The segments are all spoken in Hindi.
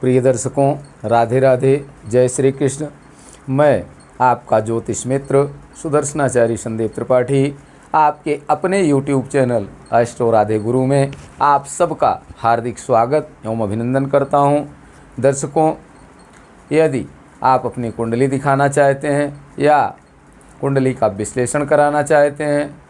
प्रिय दर्शकों, राधे राधे, जय श्री कृष्ण। मैं आपका ज्योतिष मित्र सुदर्शनाचार्य संदीप त्रिपाठी आपके अपने YouTube चैनल एस्ट्रो राधे गुरु में आप सबका हार्दिक स्वागत एवं अभिनंदन करता हूं। दर्शकों, यदि आप अपनी कुंडली दिखाना चाहते हैं या कुंडली का विश्लेषण कराना चाहते हैं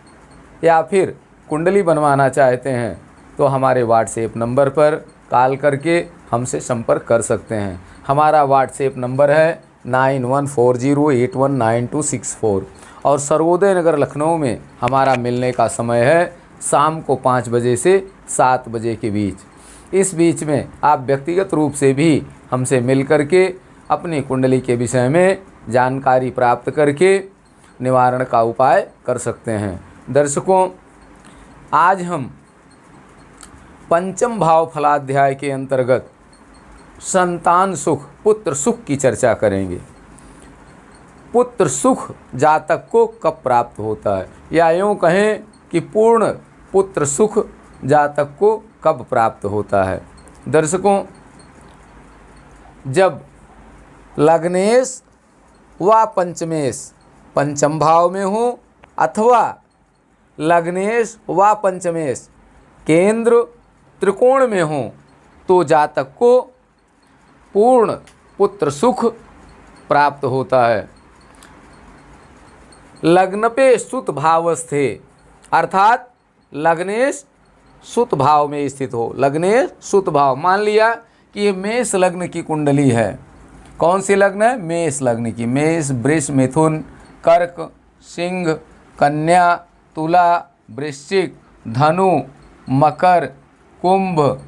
या फिर कुंडली बनवाना चाहते हैं तो हमारे व्हाट्सएप नंबर पर कॉल करके हमसे संपर्क कर सकते हैं। हमारा व्हाट्सएप नंबर है 9140819264 और सर्वोदय नगर लखनऊ में हमारा मिलने का समय है शाम को 5 बजे से 7 बजे के बीच। इस बीच में आप व्यक्तिगत रूप से भी हमसे मिल करके अपनी कुंडली के विषय में जानकारी प्राप्त करके निवारण का उपाय कर सकते हैं। दर्शकों, आज हम पंचम भाव फलाध्याय के अंतर्गत संतान सुख, पुत्र सुख की चर्चा करेंगे। पुत्र सुख जातक को कब प्राप्त होता है, या यूँ कहें कि पूर्ण पुत्र सुख जातक को कब प्राप्त होता है। दर्शकों, जब लग्नेश व पंचमेश पंचम भाव में हो अथवा लग्नेश व पंचमेश केंद्र त्रिकोण में हो तो जातक को पूर्ण पुत्र सुख प्राप्त होता है। लग्न पे सुत भावस्थे अर्थात लग्नेश सुत भाव में स्थित हो। लग्नेश सुत भाव, मान लिया कि ये मेष लग्न की कुंडली है। कौन सी लग्न है? मेष लग्न की। मेष, वृष, मिथुन, कर्क, सिंह, कन्या, तुला, वृश्चिक, धनु, मकर, कुंभ,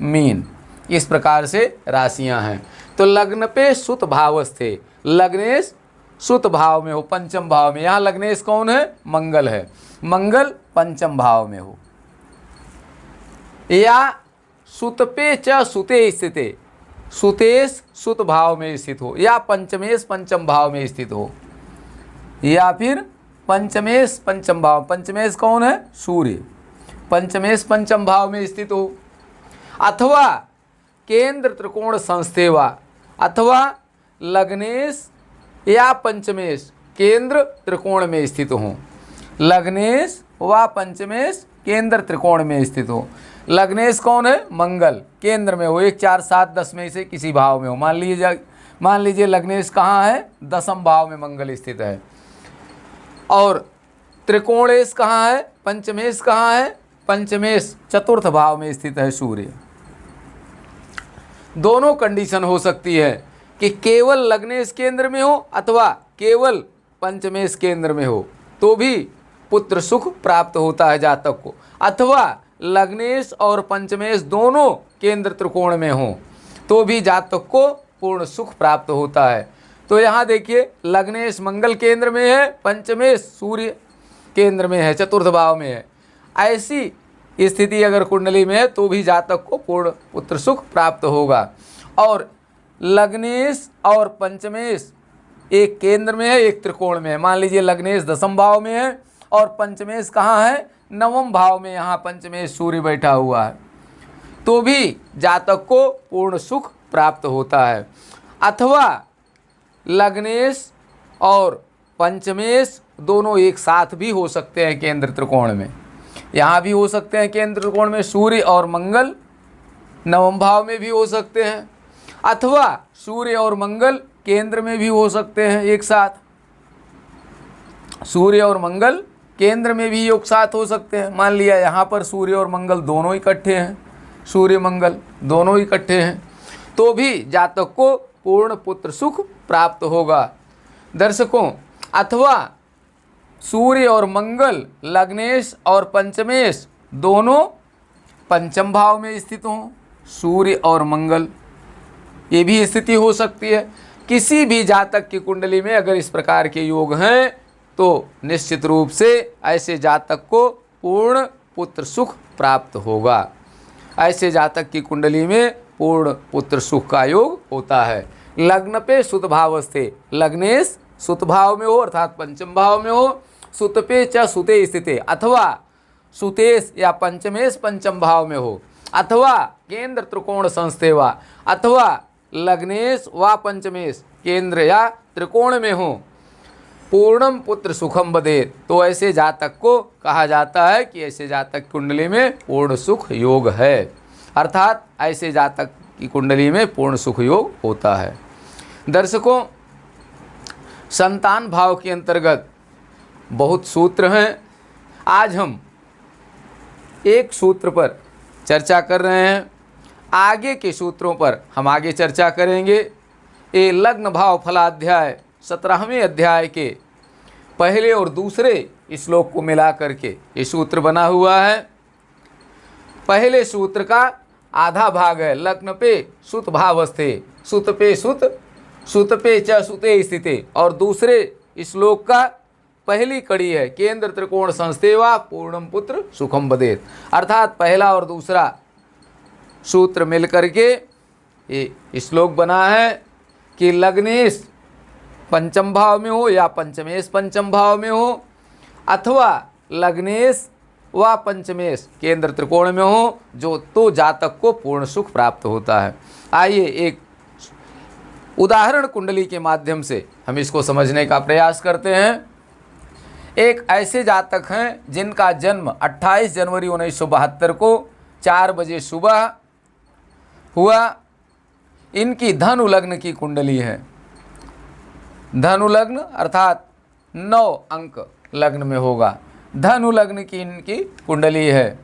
मीन, इस प्रकार से राशियां हैं। तो लग्न पे सुत भावस्थे, लग्नेश सुत भाव में हो, पंचम भाव में। यहाँ लग्नेश कौन है? मंगल है। मंगल पंचम भाव में हो या सुत पे च सुते स्थिते, सुतेश सुत भाव में स्थित हो या पंचमेश पंचम भाव में स्थित हो या फिर पंचमेश पंचम भाव। पंचमेश कौन है? सूर्य। पंचमेश पंचम भाव में स्थित हो अथवा केंद्र त्रिकोण संस्थेवा, अथवा लग्नेश या पंचमेश केंद्र त्रिकोण में स्थित हो। लग्नेश व पंचमेश केंद्र त्रिकोण में स्थित हो। लग्नेश कौन है? मंगल, केंद्र में हो, 1, 4, 7, 10 में से किसी भाव में हो। मान लीजिए लग्नेश कहाँ है? 10म भाव में मंगल स्थित है। और त्रिकोणेश कहाँ है? पंचमेश कहाँ है? पंचमेश चतुर्थ भाव में स्थित है सूर्य। दोनों कंडीशन हो सकती है कि केवल लग्नेश केंद्र में हो अथवा केवल पंचमेश केंद्र में हो तो भी पुत्र सुख प्राप्त होता है जातक को, अथवा लग्नेश और पंचमेश दोनों केंद्र त्रिकोण में हो तो भी जातक को पूर्ण सुख प्राप्त होता है। तो यहाँ देखिए, लग्नेश मंगल केंद्र में है, पंचमेश सूर्य केंद्र में है, चतुर्थ भाव में है। ऐसी स्थिति अगर कुंडली में है तो भी जातक को पूर्ण पुत्र सुख प्राप्त होगा। और लग्नेश और पंचमेश एक केंद्र में है, एक त्रिकोण में है। मान लीजिए लग्नेश 10म भाव में है और पंचमेश कहाँ है? 9म भाव में। यहाँ पंचमेश सूर्य बैठा हुआ है तो भी जातक को पूर्ण सुख प्राप्त होता है। अथवा लग्नेश और पंचमेश दोनों एक साथ भी हो सकते हैं केंद्र त्रिकोण में। यहाँ भी हो सकते हैं केंद्र त्रिकोण में, सूर्य और मंगल 9म भाव में भी हो सकते हैं, अथवा सूर्य और मंगल केंद्र में भी हो सकते हैं एक साथ। सूर्य और मंगल केंद्र में भी एक साथ हो सकते हैं। मान लिया यहाँ पर सूर्य और मंगल दोनों इकट्ठे हैं, सूर्य मंगल दोनों इकट्ठे हैं तो भी जातक को पूर्ण पुत्र सुख प्राप्त होगा। दर्शकों, अथवा सूर्य और मंगल लग्नेश और पंचमेश दोनों पंचम भाव में स्थित हों, सूर्य और मंगल, ये भी स्थिति हो सकती है। किसी भी जातक की कुंडली में अगर इस प्रकार के योग हैं तो निश्चित रूप से ऐसे जातक को पूर्ण पुत्र सुख प्राप्त होगा। ऐसे जातक की कुंडली में पूर्ण पुत्र सुख का योग होता है। लग्न पे सुत भावस्थे, लग्नेश सुत भाव में हो अर्थात पंचम भाव में हो, सुत पे च सुते स्थिते, अथवा सुतेश या पंचमेश पंचम भाव में हो अथवा केंद्र त्रिकोण संस्थेवा अथवा लग्नेश व पंचमेश केंद्र या त्रिकोण में हो, पूर्णम पुत्र सुखम बदेत, तो ऐसे जातक को कहा जाता है कि ऐसे जातक कुंडली में पूर्ण सुख योग है, अर्थात ऐसे जातक की कुंडली में पूर्ण सुख योग होता है। दर्शकों, संतान भाव के अंतर्गत बहुत सूत्र हैं। आज हम एक सूत्र पर चर्चा कर रहे हैं, आगे के सूत्रों पर हम आगे चर्चा करेंगे। ये लग्न भाव फलाध्याय 17वें अध्याय के पहले और दूसरे श्लोक को मिला करके ये सूत्र बना हुआ है। पहले सूत्र का आधा भाग है लग्न पे सुत भावस्थे, सुत पे सुत, सुत पे च सुते स्थिते, और दूसरे श्लोक का पहली कड़ी है केंद्र त्रिकोण संस्थेवा पूर्णम पुत्र सुखम बदेत, अर्थात पहला और दूसरा सूत्र मिल करके ये श्लोक बना है कि लग्नेश पंचम भाव में हो या पंचमेश पंचम भाव में हो, अथवा लग्नेश व पंचमेश केंद्र त्रिकोण में हो, जो तो जातक को पूर्ण सुख प्राप्त होता है। आइए एक उदाहरण कुंडली के माध्यम से हम इसको समझने का प्रयास करते हैं। एक ऐसे जातक हैं जिनका जन्म 28 जनवरी 1972 को 4 बजे सुबह हुआ। इनकी धनु लग्न की कुंडली है। धनु लग्न अर्थात 9 अंक लग्न में होगा। धनु लग्न की इनकी कुंडली है।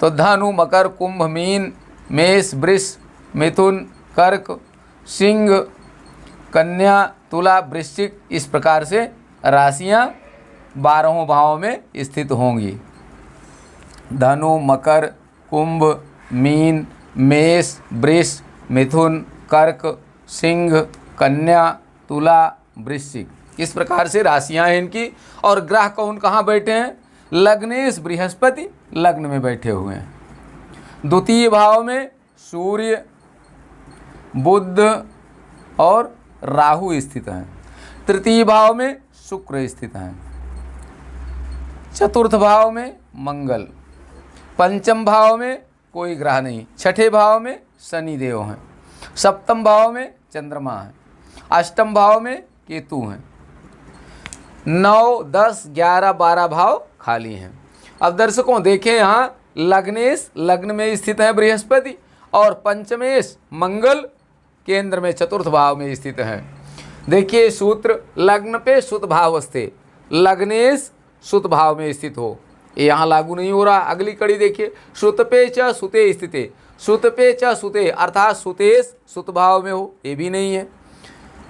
तो धनु, मकर, कुंभ, मीन, मेष, वृष, मिथुन, कर्क, सिंह, कन्या, तुला, वृश्चिक, इस प्रकार से राशियां 12 भावों में स्थित होंगी। धनु, मकर, कुंभ, मीन, मेष, वृष, मिथुन, कर्क, सिंह, कन्या, तुला, वृश्चिक, इस प्रकार से राशियां हैं इनकी। और ग्रह कौन कहाँ बैठे हैं? लग्नेश बृहस्पति लग्न में बैठे हुए हैं। द्वितीय भाव में सूर्य, बुध और राहु स्थित हैं। तृतीय भाव में शुक्र स्थित हैं। चतुर्थ भाव में मंगल। पंचम भाव में कोई ग्रह नहीं। छठे भाव में शनि देव हैं। सप्तम भाव में चंद्रमा है। अष्टम भाव में केतु हैं। 9, 10, 11, 12 भाव खाली हैं। अब दर्शकों देखें, यहाँ लग्नेश लग्न में स्थित है बृहस्पति, और पंचमेश मंगल केंद्र में चतुर्थ भाव में स्थित हैं। देखिए सूत्र, लग्न पे सुत भावस्थे, लग्नेश सुत भाव में स्थित हो, ये यहाँ लागू नहीं हो रहा। अगली कड़ी देखिए, सुत पे च सुते स्थिते, सुत पे च सुते अर्थात सुतेश सुत भाव में हो, ये भी नहीं है।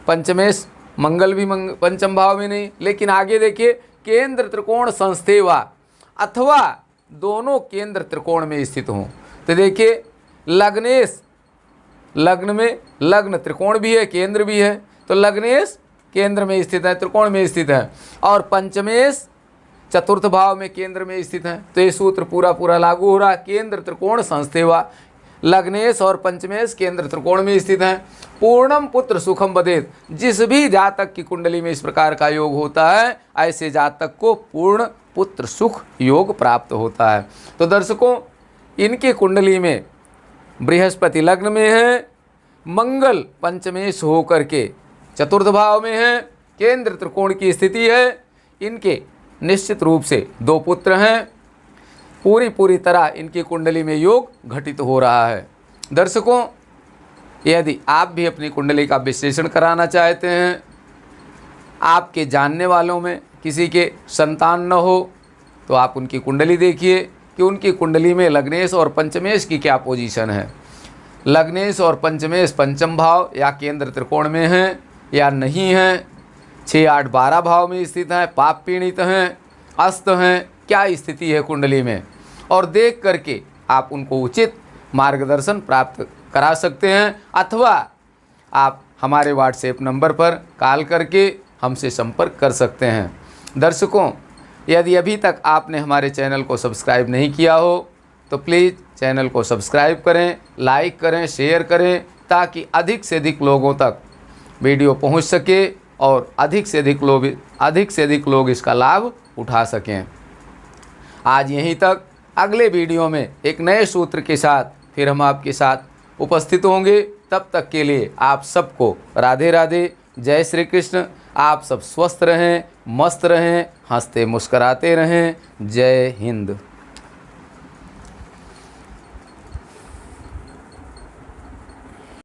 पंचमेश मंगल भी पंचम भाव में नहीं। लेकिन आगे देखिए, केंद्र त्रिकोण संस्थेवा अथवा दोनों केंद्र त्रिकोण में स्थित हों। तो देखिए लग्नेश लग्न में, लग्न त्रिकोण भी है केंद्र भी है, तो लग्नेश केंद्र में स्थित है, त्रिकोण में स्थित है, और पंचमेश चतुर्थ भाव में केंद्र में स्थित है। तो ये सूत्र पूरा लागू हो रहा है। केंद्र त्रिकोण संस्थेवा, लग्नेश और पंचमेश केंद्र त्रिकोण में स्थित हैं। पूर्णम पुत्र सुखम बदेत, जिस भी जातक की कुंडली में इस प्रकार का योग होता है, ऐसे जातक को पूर्ण पुत्र सुख योग प्राप्त होता है। तो दर्शकों, इनकी कुंडली में बृहस्पति लग्न में है, मंगल पंचमेश होकर के चतुर्थ भाव में है, केंद्र त्रिकोण की स्थिति है। इनके निश्चित रूप से 2 पुत्र हैं। पूरी तरह इनकी कुंडली में योग घटित हो रहा है। दर्शकों, यदि आप भी अपनी कुंडली का विश्लेषण कराना चाहते हैं, आपके जानने वालों में किसी के संतान न हो, तो आप उनकी कुंडली देखिए कि उनकी कुंडली में लग्नेश और पंचमेश की क्या पोजीशन है। लग्नेश और पंचमेश पंचम भाव या केंद्र त्रिकोण में हैं या नहीं हैं, 6, 8, 12 भाव में स्थित हैं, पाप पीड़ित हैं, अस्त हैं, क्या स्थिति है कुंडली में, और देख करके आप उनको उचित मार्गदर्शन प्राप्त करा सकते हैं। अथवा आप हमारे व्हाट्सएप नंबर पर कॉल करके हमसे संपर्क कर सकते हैं। दर्शकों, यदि अभी तक आपने हमारे चैनल को सब्सक्राइब नहीं किया हो तो प्लीज़ चैनल को सब्सक्राइब करें, लाइक करें, शेयर करें, ताकि अधिक से अधिक लोगों तक वीडियो पहुंच सके और अधिक से अधिक लोग इसका लाभ उठा सकें। आज यहीं तक। अगले वीडियो में एक नए सूत्र के साथ फिर हम आपके साथ उपस्थित होंगे। तब तक के लिए आप सबको राधे राधे, जय श्री कृष्ण। आप सब स्वस्थ रहें, मस्त रहें, हंसते मुस्कराते रहें। जय हिंद।